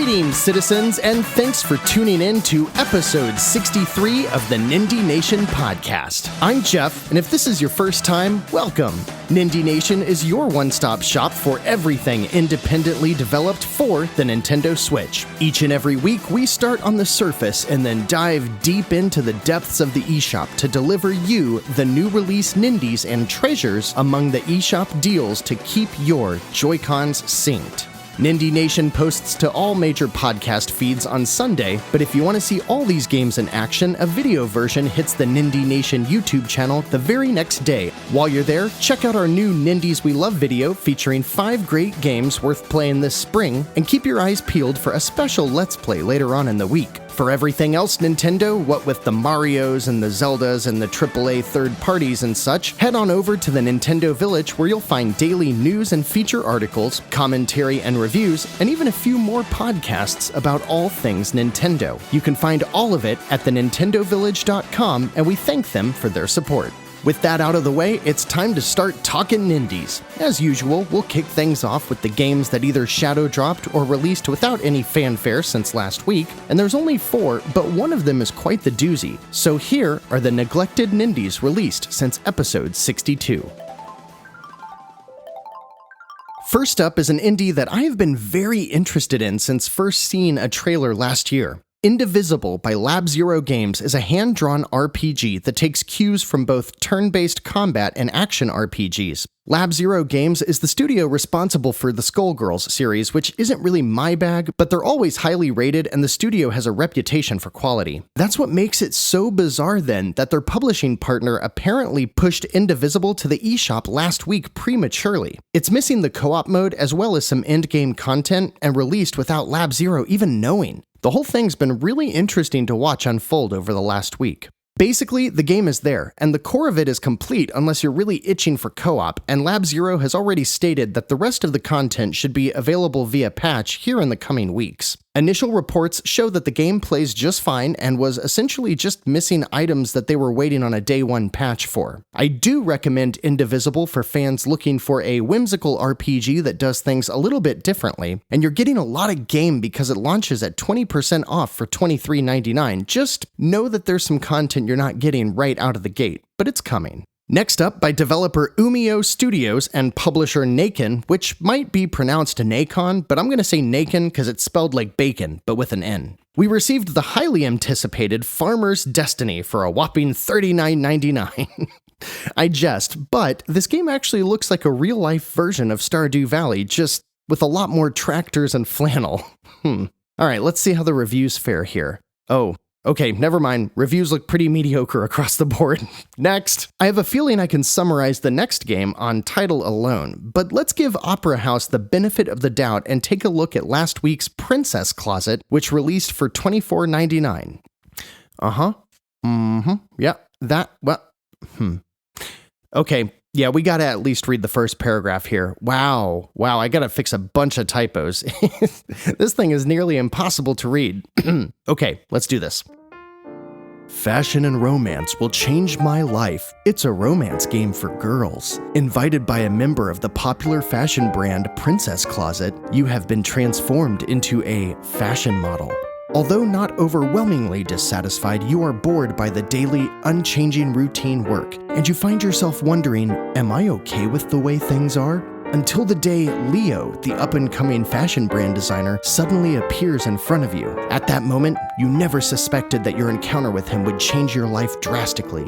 Greetings, citizens, and thanks for tuning in to episode 63 of the Nindie Nation podcast. I'm Jeff, and if this is your first time, welcome. Nindie Nation is your one-stop shop for everything independently developed for the Nintendo Switch. Each and every week, we start on the surface and then dive deep into the depths of the eShop to deliver you the new release Nindies and treasures among the eShop deals to keep your Joy-Cons synced. Nindie Nation posts to all major podcast feeds on Sunday, but if you want to see all these games in action, a video version hits the Nindie Nation YouTube channel the very next day. While you're there, check out our new Nindies We Love video featuring 5 great games worth playing this spring, and keep your eyes peeled for a special Let's Play later on in the week. For everything else Nintendo, what with the Marios and the Zeldas and the AAA third parties and such, head on over to the Nintendo Village where you'll find daily news and feature articles, commentary and reviews, and even a few more podcasts about all things Nintendo. You can find all of it at thenintendovillage.com, and we thank them for their support. With that out of the way, it's time to start talking Nindies. As usual, we'll kick things off with the games that either shadow dropped or released without any fanfare since last week, and there's only 4, but one of them is quite the doozy. So here are the neglected Nindies released since episode 62. First up is an indie that I have been very interested in since first seeing a trailer last year. Indivisible by Lab Zero Games is a hand-drawn RPG that takes cues from both turn-based combat and action RPGs. Lab Zero Games is the studio responsible for the Skullgirls series, which isn't really my bag, but they're always highly rated and the studio has a reputation for quality. That's what makes it so bizarre then that their publishing partner apparently pushed Indivisible to the eShop last week prematurely. It's missing the co-op mode as well as some endgame content and released without Lab Zero even knowing. The whole thing's been really interesting to watch unfold over the last week. Basically, the game is there, and the core of it is complete unless you're really itching for co-op, and Lab Zero has already stated that the rest of the content should be available via patch here in the coming weeks. Initial reports show that the game plays just fine and was essentially just missing items that they were waiting on a day 1 patch for. I do recommend Indivisible for fans looking for a whimsical RPG that does things a little bit differently, and you're getting a lot of game because it launches at 20% off for $23.99. Just know that there's some content you're not getting right out of the gate, but it's coming. Next up, by developer Umio Studios and publisher Naken, which might be pronounced Nacon, but I'm going to say Naken because it's spelled like bacon, but with an N. We received the highly anticipated Farmer's Destiny for a whopping $39.99. I jest, but this game actually looks like a real-life version of Stardew Valley, just with a lot more tractors and flannel. Alright, let's see how the reviews fare here. Oh. Okay, never mind. Reviews look pretty mediocre across the board. Next! I have a feeling I can summarize the next game on title alone, but let's give Opera House the benefit of the doubt and take a look at last week's Princess Closet, which released for $24.99. Yeah, Okay, yeah, we gotta at least read the first paragraph here. Wow, I gotta fix a bunch of typos. This thing is nearly impossible to read. Okay, let's do this. Fashion and romance will change my life. It's a romance game for girls. Invited by a member of the popular fashion brand Princess Closet, you have been transformed into a fashion model. Although not overwhelmingly dissatisfied, you are bored by the daily, unchanging routine work, and you find yourself wondering, am I okay with the way things are? Until the day Leo, the up-and-coming fashion brand designer, suddenly appears in front of you. At that moment, you never suspected that your encounter with him would change your life drastically.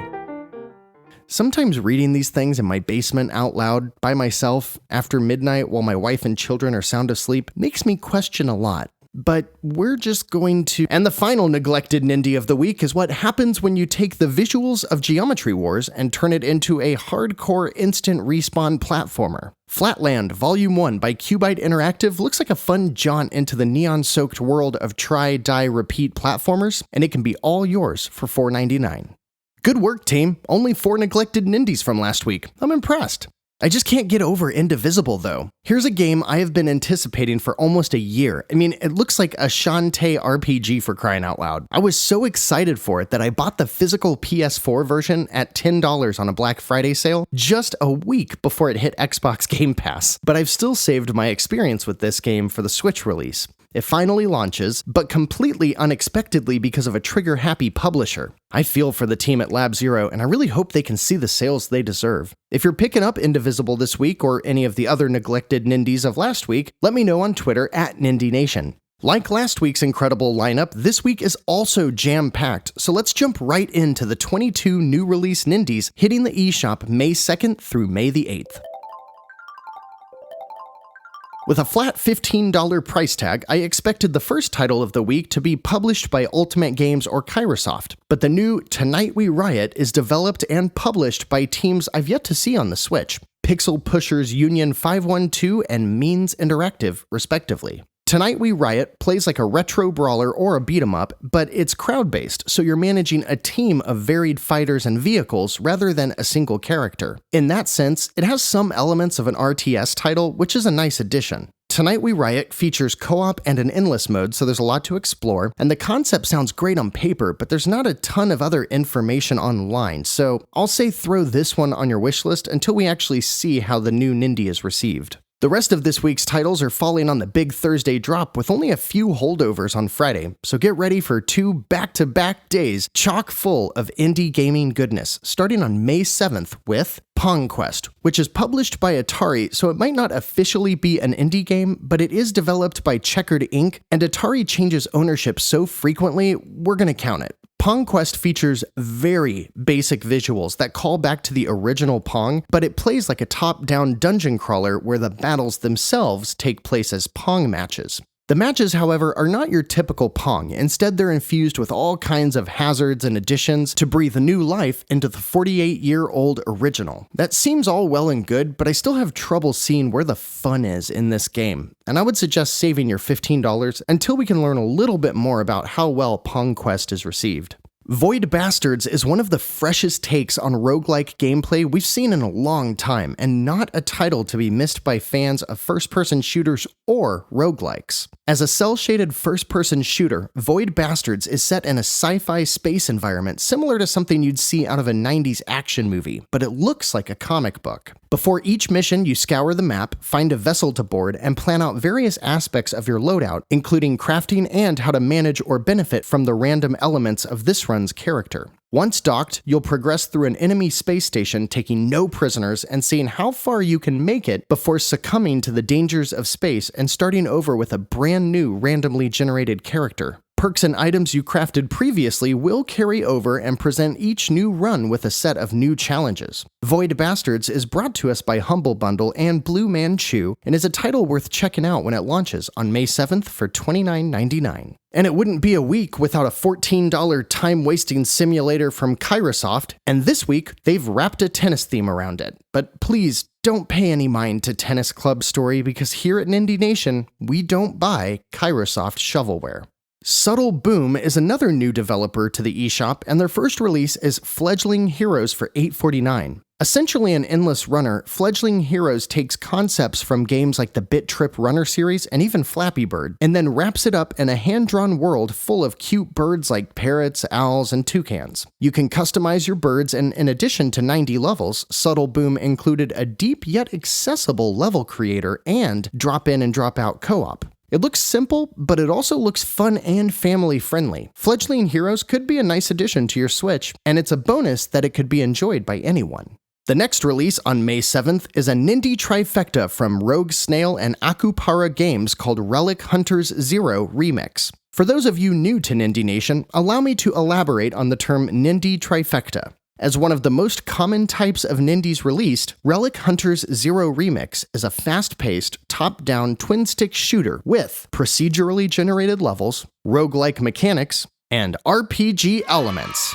Sometimes reading these things in my basement out loud, by myself, after midnight while my wife and children are sound asleep, makes me question a lot. But we're just going to... And the final neglected Nindie of the week is what happens when you take the visuals of Geometry Wars and turn it into a hardcore instant respawn platformer. Flatland Volume 1 by Cubite Interactive looks like a fun jaunt into the neon-soaked world of try, die, repeat platformers, and it can be all yours for $4.99. Good work, team. Only 4 neglected Nindies from last week. I'm impressed. I just can't get over Indivisible, though. Here's a game I have been anticipating for almost a year. I mean, it looks like a Shantae RPG for crying out loud. I was so excited for it that I bought the physical PS4 version at $10 on a Black Friday sale just a week before it hit Xbox Game Pass. But I've still saved my experience with this game for the Switch release. It finally launches, but completely unexpectedly because of a trigger-happy publisher. I feel for the team at Lab Zero, and I really hope they can see the sales they deserve. If you're picking up Indivisible this week or any of the other neglected Nindies of last week, let me know on Twitter at Nindie Nation. Like last week's incredible lineup, this week is also jam-packed, so let's jump right into the 22 new release Nindies hitting the eShop May 2nd through May the 8th. With a flat $15 price tag, I expected the first title of the week to be published by Ultimate Games or Kairosoft, but the new Tonight We Riot is developed and published by teams I've yet to see on the Switch, Pixel Pushers Union 512 and Means Interactive, respectively. Tonight We Riot plays like a retro brawler or a beat-em-up, but it's crowd-based, so you're managing a team of varied fighters and vehicles rather than a single character. In that sense, it has some elements of an RTS title, which is a nice addition. Tonight We Riot features co-op and an endless mode, so there's a lot to explore, and the concept sounds great on paper, but there's not a ton of other information online, so I'll say throw this one on your wishlist until we actually see how the new Nindie is received. The rest of this week's titles are falling on the big Thursday drop with only a few holdovers on Friday, so get ready for 2 back-to-back days chock full of indie gaming goodness, starting on May 7th with Pong Quest, which is published by Atari, so it might not officially be an indie game, but it is developed by Checkered Inc., and Atari changes ownership so frequently, we're gonna count it. Pong Quest features very basic visuals that call back to the original Pong, but it plays like a top-down dungeon crawler where the battles themselves take place as Pong matches. The matches, however, are not your typical Pong. Instead, they're infused with all kinds of hazards and additions to breathe new life into the 48-year-old original. That seems all well and good, but I still have trouble seeing where the fun is in this game, and I would suggest saving your $15 until we can learn a little bit more about how well Pong Quest is received. Void Bastards is one of the freshest takes on roguelike gameplay we've seen in a long time, and not a title to be missed by fans of first-person shooters or roguelikes. As a cel-shaded first-person shooter, Void Bastards is set in a sci-fi space environment similar to something you'd see out of a 90s action movie, but it looks like a comic book. Before each mission, you scour the map, find a vessel to board, and plan out various aspects of your loadout, including crafting and how to manage or benefit from the random elements of this run's character. Once docked, you'll progress through an enemy space station, taking no prisoners and seeing how far you can make it before succumbing to the dangers of space and starting over with a brand new randomly generated character. Perks and items you crafted previously will carry over and present each new run with a set of new challenges. Void Bastards is brought to us by Humble Bundle and Blue Manchu and is a title worth checking out when it launches on May 7th for $29.99. And it wouldn't be a week without a $14 time-wasting simulator from Kairosoft, and this week they've wrapped a tennis theme around it. But please don't pay any mind to Tennis Club Story because here at Nindie Nation, we don't buy Kairosoft shovelware. Subtle Boom is another new developer to the eShop, and their first release is Fledgling Heroes for $8.49. Essentially an endless runner, Fledgling Heroes takes concepts from games like the Bit Trip Runner series and even Flappy Bird, and then wraps it up in a hand-drawn world full of cute birds like parrots, owls, and toucans. You can customize your birds, and in addition to 90 levels, Subtle Boom included a deep yet accessible level creator and drop-in and drop-out co-op. It looks simple, but it also looks fun and family-friendly. Fledgling Heroes could be a nice addition to your Switch, and it's a bonus that it could be enjoyed by anyone. The next release on May 7th is a Nindie trifecta from Rogue Snail and Akupara Games called Relic Hunters Zero Remix. For those of you new to Nindie Nation, allow me to elaborate on the term Nindie trifecta. As one of the most common types of Nindies released, Relic Hunters Zero Remix is a fast-paced, top-down twin-stick shooter with procedurally generated levels, roguelike mechanics, and RPG elements.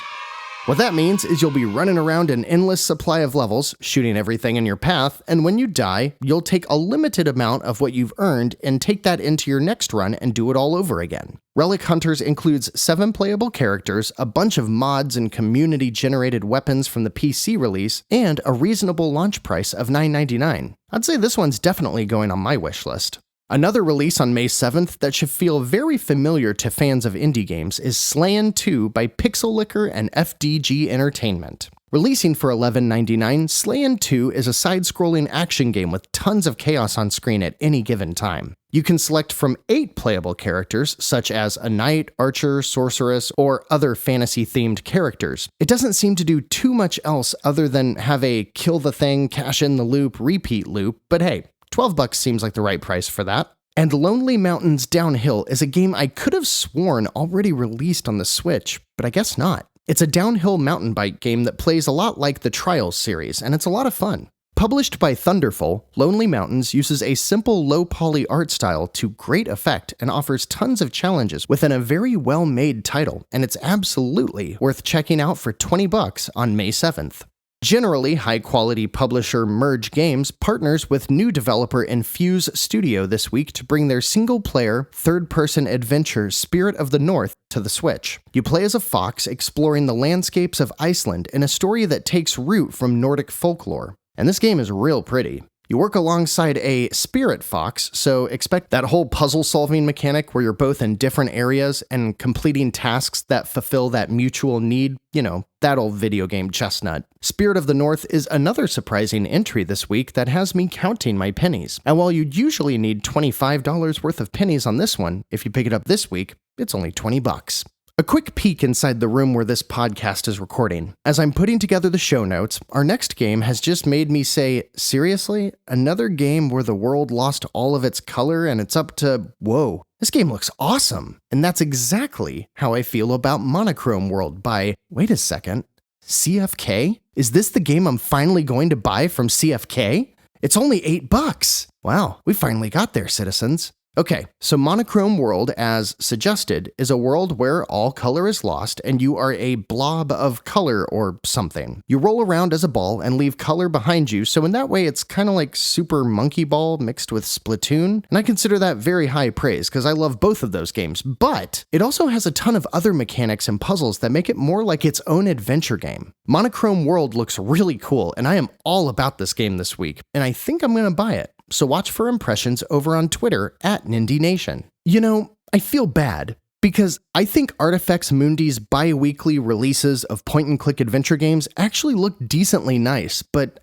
What that means is you'll be running around an endless supply of levels, shooting everything in your path, and when you die, you'll take a limited amount of what you've earned and take that into your next run and do it all over again. Relic Hunters includes 7 playable characters, a bunch of mods and community-generated weapons from the PC release, and a reasonable launch price of $9.99. I'd say this one's definitely going on my wishlist. Another release on May 7th that should feel very familiar to fans of indie games is Slayin' 2 by Pixel Licker and FDG Entertainment. Releasing for $11.99, Slayin' 2 is a side-scrolling action game with tons of chaos on screen at any given time. You can select from 8 playable characters, such as a knight, archer, sorceress, or other fantasy-themed characters. It doesn't seem to do too much else other than have a kill the thing, cash in the loop, repeat loop, but hey, $12 seems like the right price for that. And Lonely Mountains Downhill is a game I could have sworn already released on the Switch, but I guess not. It's a downhill mountain bike game that plays a lot like the Trials series, and it's a lot of fun. Published by Thunderful, Lonely Mountains uses a simple low-poly art style to great effect and offers tons of challenges within a very well-made title, and it's absolutely worth checking out for $20 on May 7th. Generally, high-quality publisher Merge Games partners with new developer Infuse Studio this week to bring their single-player, third-person adventure Spirit of the North to the Switch. You play as a fox exploring the landscapes of Iceland in a story that takes root from Nordic folklore. And this game is real pretty. You work alongside a spirit fox, so expect that whole puzzle-solving mechanic where you're both in different areas and completing tasks that fulfill that mutual need. You know, that old video game chestnut. Spirit of the North is another surprising entry this week that has me counting my pennies. And while you'd usually need $25 worth of pennies on this one, if you pick it up this week, it's only $20. A quick peek inside the room where this podcast is recording. As I'm putting together the show notes, our next game has just made me say, seriously? Another game where the world lost all of its color and it's up to, whoa, this game looks awesome. And that's exactly how I feel about Monochrome World by, wait a second, CFK? Is this the game I'm finally going to buy from CFK? It's only $8. Wow, we finally got there, citizens. Okay, so Monochrome World, as suggested, is a world where all color is lost and you are a blob of color or something. You roll around as a ball and leave color behind you, so in that way it's kind of like Super Monkey Ball mixed with Splatoon, and I consider that very high praise because I love both of those games, but it also has a ton of other mechanics and puzzles that make it more like its own adventure game. Monochrome World looks really cool, and I am all about this game this week, and I think I'm going to buy it. So watch for impressions over on Twitter at Nindie Nation. You know, I feel bad because I think Artifex Mundi's bi-weekly releases of point-and-click adventure games actually look decently nice, but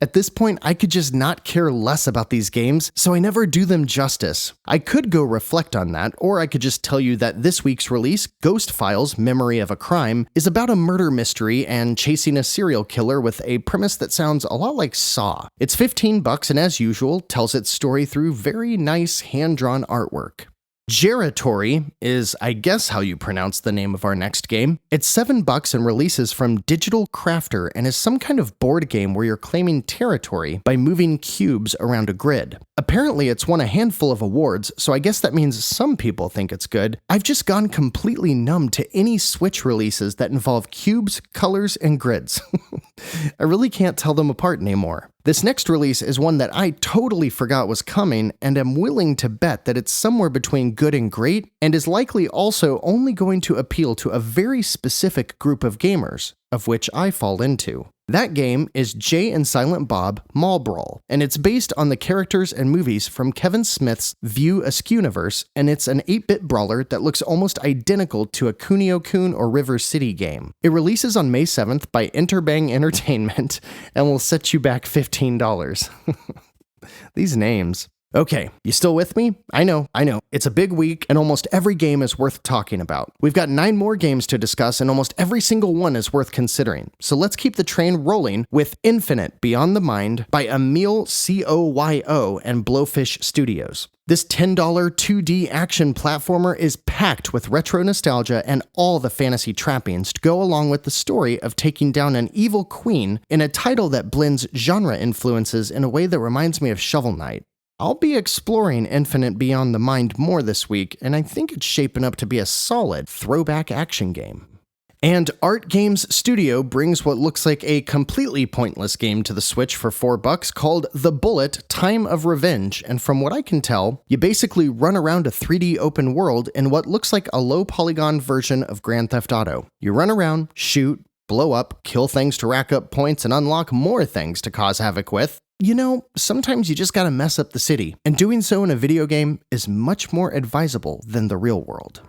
at this point, I could just not care less about these games, so I never do them justice. I could go reflect on that, or I could just tell you that this week's release, Ghost Files: Memory of a Crime, is about a murder mystery and chasing a serial killer with a premise that sounds a lot like Saw. It's $15 and as usual, tells its story through very nice hand-drawn artwork. Geratori is, I guess, how you pronounce the name of our next game. It's $7 and releases from Digital Crafter and is some kind of board game where you're claiming territory by moving cubes around a grid. Apparently, it's won a handful of awards, so I guess that means some people think it's good. I've just gone completely numb to any Switch releases that involve cubes, colors, and grids. I really can't tell them apart anymore. This next release is one that I totally forgot was coming, and am willing to bet that it's somewhere between good and great, and is likely also only going to appeal to a very specific group of gamers, of which I fall into. That game is Jay and Silent Bob Mall Brawl, and it's based on the characters and movies from Kevin Smith's View Askewniverse, and it's an 8-bit brawler that looks almost identical to a Kunio-kun or River City game. It releases on May 7th by Interbang Entertainment, and will set you back $15. These names. Okay, you still with me? I know. It's a big week, and almost every game is worth talking about. We've got 9 more games to discuss, and almost every single one is worth considering. So let's keep the train rolling with Infinite Beyond the Mind by Emil Coyo and Blowfish Studios. This $10 2D action platformer is packed with retro nostalgia and all the fantasy trappings to go along with the story of taking down an evil queen in a title that blends genre influences in a way that reminds me of Shovel Knight. I'll be exploring Infinite Beyond the Mind more this week, and I think it's shaping up to be a solid throwback action game. And Art Games Studio brings what looks like a completely pointless game to the Switch for $4 called The Bullet: Time of Revenge, and from what I can tell, you basically run around a 3D open world in what looks like a low-polygon version of Grand Theft Auto. You run around, shoot, blow up, kill things to rack up points, and unlock more things to cause havoc with. You know, sometimes you just gotta mess up the city, and doing so in a video game is much more advisable than the real world.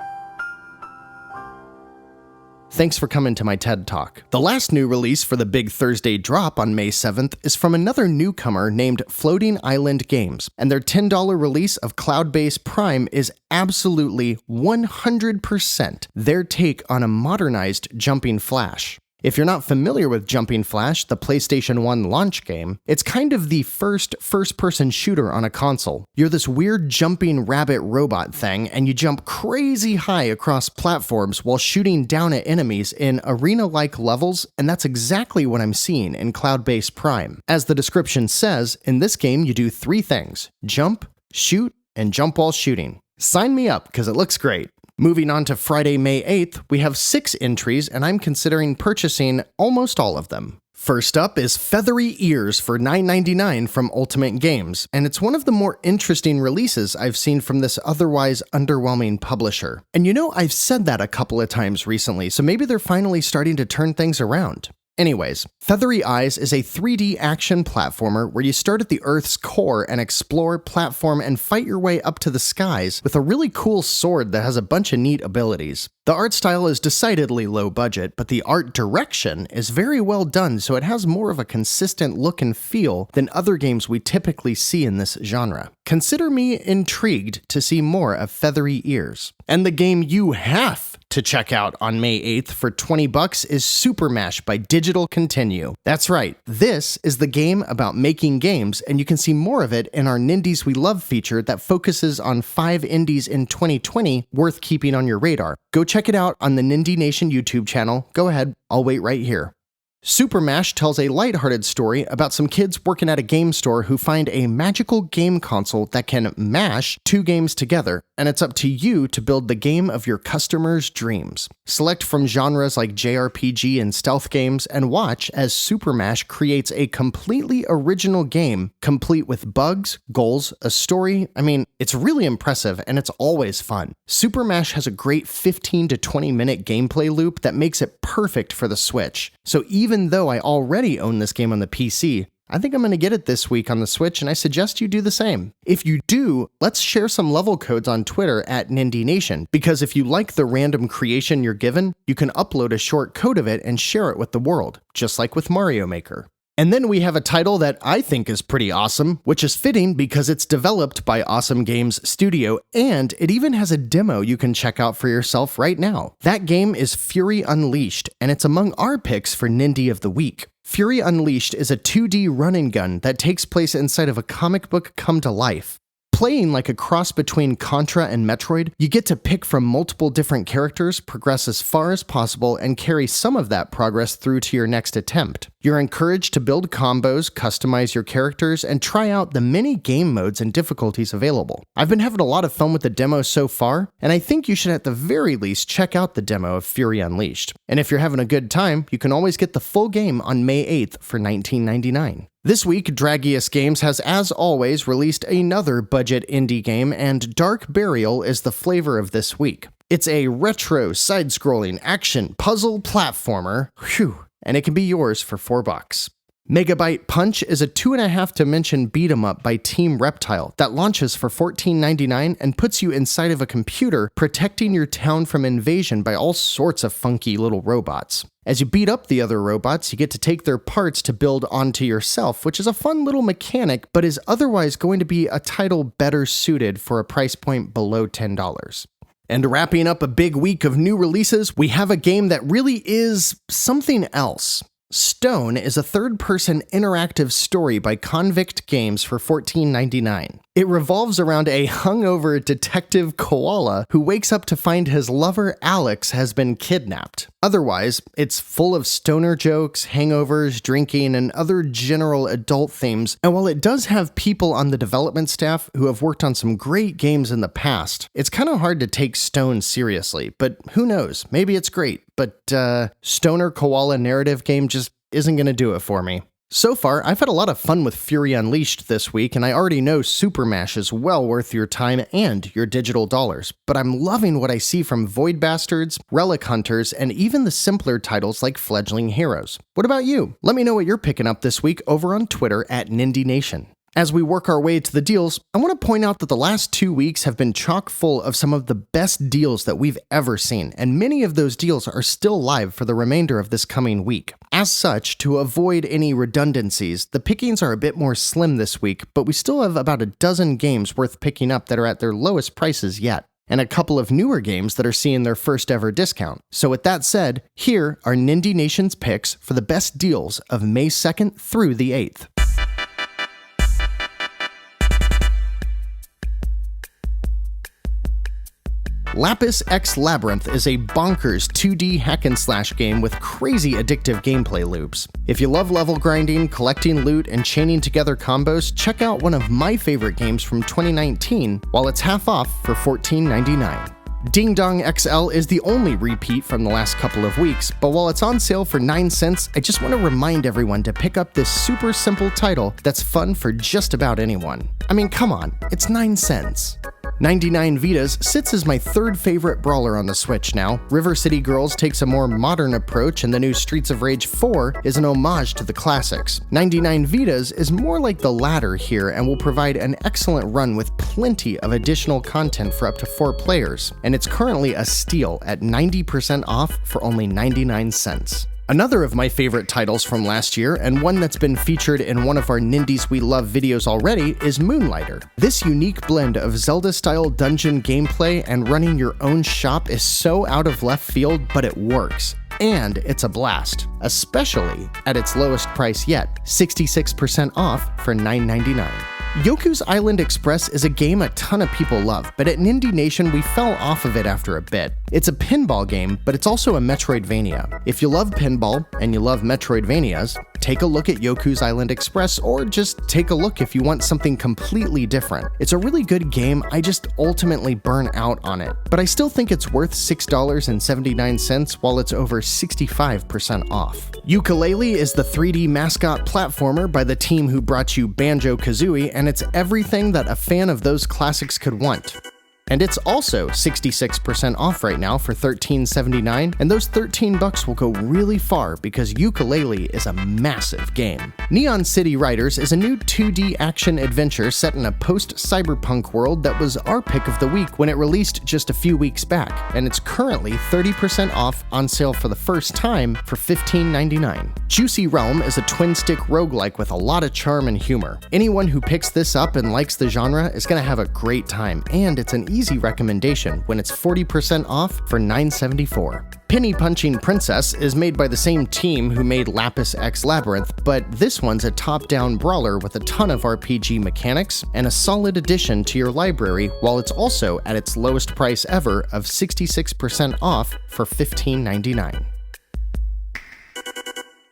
Thanks for coming to my TED Talk. The last new release for the big Thursday drop on May 7th is from another newcomer named Floating Island Games, and their $10 release of cloud-based Prime is absolutely 100% their take on a modernized Jumping Flash. If you're not familiar with Jumping Flash, the PlayStation 1 launch game, it's kind of the first-person shooter on a console. You're this weird jumping rabbit robot thing, and you jump crazy high across platforms while shooting down at enemies in arena-like levels, and that's exactly what I'm seeing in cloud-based Prime. As the description says, in this game you do 3 things: jump, shoot, and jump while shooting. Sign me up, because it looks great. Moving on to Friday, May 8th, we have 6 entries, and I'm considering purchasing almost all of them. First up is Feathery Ears for $9.99 from Ultimate Games, and it's one of the more interesting releases I've seen from this otherwise underwhelming publisher. And you know, I've said that a couple of times recently, so maybe they're finally starting to turn things around. Anyways, Feathery Eyes is a 3D action platformer where you start at the Earth's core and explore, platform, and fight your way up to the skies with a really cool sword that has a bunch of neat abilities. The art style is decidedly low budget, but the art direction is very well done, so it has more of a consistent look and feel than other games we typically see in this genre. Consider me intrigued to see more of Feathery Ears. And the game you have to check out on May 8th for $20 is Super Mash by Digital Continue. That's right, this is the game about making games, and you can see more of it in our Nindies We Love feature that focuses on 5 indies in 2020 worth keeping on your radar. Go check it out on the Nindie Nation YouTube channel. Go ahead, I'll wait right here. Super Mash tells a lighthearted story about some kids working at a game store who find a magical game console that can mash 2 games together, and it's up to you to build the game of your customers' dreams. Select from genres like JRPG and stealth games, and watch as Super Mash creates a completely original game, complete with bugs, goals, a story. I mean, it's really impressive, and it's always fun. Super Mash has a great 15 to 20 minute gameplay loop that makes it perfect for the Switch. So even though I already own this game on the PC, I think I'm going to get it this week on the Switch, and I suggest you do the same. If you do, let's share some level codes on Twitter at Nindie Nation, because if you like the random creation you're given, you can upload a short code of it and share it with the world, just like with Mario Maker. And then we have a title that I think is pretty awesome, which is fitting because it's developed by Awesome Games Studio, and it even has a demo you can check out for yourself right now. That game is Fury Unleashed, and it's among our picks for Nindie of the Week. Fury Unleashed is a 2D run-and-gun that takes place inside of a comic book come to life. Playing like a cross between Contra and Metroid, you get to pick from multiple different characters, progress as far as possible, and carry some of that progress through to your next attempt. You're encouraged to build combos, customize your characters, and try out the many game modes and difficulties available. I've been having a lot of fun with the demo so far, and I think you should at the very least check out the demo of Fury Unleashed. And if you're having a good time, you can always get the full game on May 8th for $19.99. This week, Dragius Games has, as always, released another budget indie game, and Dark Burial is the flavor of this week. It's a retro, side-scrolling, action, puzzle platformer, and it can be yours for $4. Megabyte Punch is a 2.5-dimension beat-em-up by Team Reptile that launches for $14.99 and puts you inside of a computer protecting your town from invasion by all sorts of funky little robots. As you beat up the other robots, you get to take their parts to build onto yourself, which is a fun little mechanic, but is otherwise going to be a title better suited for a price point below $10. And wrapping up a big week of new releases, we have a game that really is something else. Stone is a third-person interactive story by Convict Games for $14.99. It revolves around a hungover detective koala who wakes up to find his lover Alex has been kidnapped. Otherwise, it's full of stoner jokes, hangovers, drinking, and other general adult themes, and while it does have people on the development staff who have worked on some great games in the past, it's kind of hard to take Stone seriously, but who knows, maybe it's great, but stoner koala narrative game just isn't going to do it for me. So far, I've had a lot of fun with Fury Unleashed this week, and I already know Super Mash is well worth your time and your digital dollars, but I'm loving what I see from Void Bastards, Relic Hunters, and even the simpler titles like Fledgling Heroes. What about you? Let me know what you're picking up this week over on Twitter at Nindie Nation. As we work our way to the deals, I want to point out that the last 2 weeks have been chock full of some of the best deals that we've ever seen, and many of those deals are still live for the remainder of this coming week. As such, to avoid any redundancies, the pickings are a bit more slim this week, but we still have about a dozen games worth picking up that are at their lowest prices yet, and a couple of newer games that are seeing their first ever discount. So with that said, here are Nindie Nation's picks for the best deals of May 2nd through the 8th. Lapis X Labyrinth is a bonkers 2D hack-and-slash game with crazy addictive gameplay loops. If you love level grinding, collecting loot, and chaining together combos, check out one of my favorite games from 2019 while it's half off for $14.99. Ding Dong XL is the only repeat from the last couple of weeks, but while it's on sale for 9 cents, I just want to remind everyone to pick up this super simple title that's fun for just about anyone. I mean, come on, it's 9 cents. 99 Vidas sits as my third favorite brawler on the Switch now. River City Girls takes a more modern approach, and the new Streets of Rage 4 is an homage to the classics. 99 Vidas is more like the latter here and will provide an excellent run with plenty of additional content for up to 4 players, and it's currently a steal at 90% off for only 99 cents. Another of my favorite titles from last year, and one that's been featured in one of our Nindies We Love videos already, is Moonlighter. This unique blend of Zelda-style dungeon gameplay and running your own shop is so out of left field, but it works. And it's a blast, especially at its lowest price yet, 66% off for $9.99. Yoku's Island Express is a game a ton of people love, but at Nindie Nation we fell off of it after a bit. It's a pinball game, but it's also a Metroidvania. If you love pinball and you love Metroidvanias, take a look at Yoku's Island Express, or just take a look if you want something completely different. It's a really good game, I just ultimately burn out on it, but I still think it's worth $6.79 while it's over 65% off. Yooka-Laylee is the 3D mascot platformer by the team who brought you Banjo-Kazooie, and it's everything that a fan of those classics could want. And it's also 66% off right now for $13.79, and those $13 will go really far because Yooka-Laylee is a massive game. Neon City Riders is a new 2D action adventure set in a post-cyberpunk world that was our pick of the week when it released just a few weeks back, and it's currently 30% off on sale for the first time for $15.99. Juicy Realm is a twin-stick roguelike with a lot of charm and humor. Anyone who picks this up and likes the genre is going to have a great time, and it's an easy recommendation when it's 40% off for $9.74. Penny Punching Princess is made by the same team who made Lapis X Labyrinth, but this one's a top-down brawler with a ton of RPG mechanics and a solid addition to your library, while it's also at its lowest price ever of 66% off for $15.99.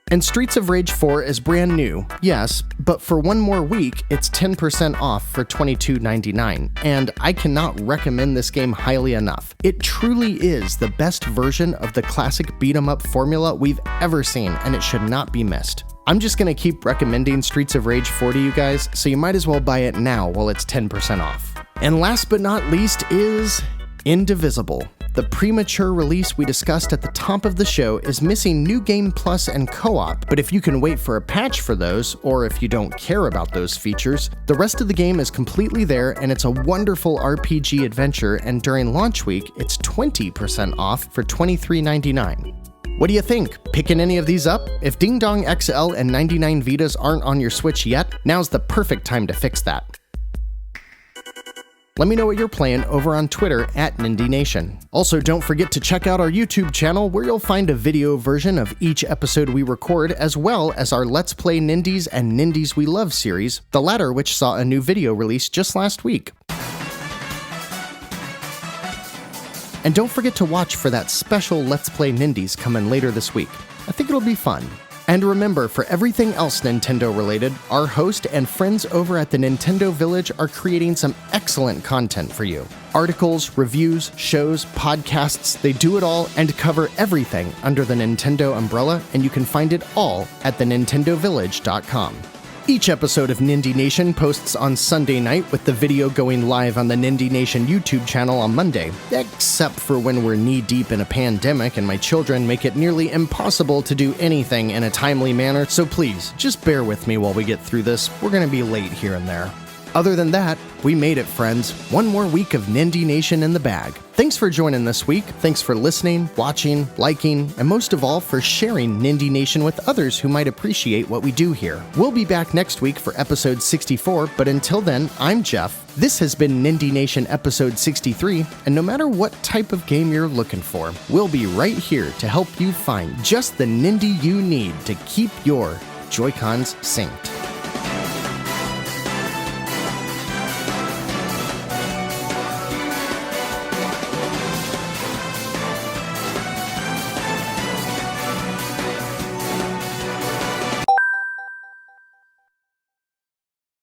And Streets of Rage 4 is brand new, yes, but for one more week, it's 10% off for $22.99, and I cannot recommend this game highly enough. It truly is the best version of the classic beat-em-up formula we've ever seen, and it should not be missed. I'm just gonna keep recommending Streets of Rage 4 to you guys, so you might as well buy it now while it's 10% off. And last but not least is Indivisible. The premature release we discussed at the top of the show is missing New Game Plus and Co-op, but if you can wait for a patch for those, or if you don't care about those features, the rest of the game is completely there, and it's a wonderful RPG adventure, and during launch week, it's 20% off for $23.99. What do you think? Picking any of these up? If Ding Dong XL and 99 Vidas aren't on your Switch yet, now's the perfect time to fix that. Let me know what you're playing over on Twitter at Nindie Nation. Also, don't forget to check out our YouTube channel where you'll find a video version of each episode we record, as well as our Let's Play Nindies and Nindies We Love series, the latter which saw a new video release just last week. And don't forget to watch for that special Let's Play Nindies coming later this week. I think it'll be fun. And remember, for everything else Nintendo related, our host and friends over at the Nintendo Village are creating some excellent content for you. Articles, reviews, shows, podcasts, they do it all and cover everything under the Nintendo umbrella, and you can find it all at thenintendovillage.com. Each episode of Nindie Nation posts on Sunday night, with the video going live on the Nindie Nation YouTube channel on Monday, except for when we're knee-deep in a pandemic and my children make it nearly impossible to do anything in a timely manner, so please, just bear with me while we get through this. We're gonna be late here and there. Other than that, we made it, friends. One more week of Nindie Nation in the bag. Thanks for joining this week. Thanks for listening, watching, liking, and most of all for sharing Nindie Nation with others who might appreciate what we do here. We'll be back next week for episode 64, but until then, I'm Jeff. This has been Nindie Nation episode 63, and no matter what type of game you're looking for, we'll be right here to help you find just the Nindie you need to keep your Joy-Cons synced.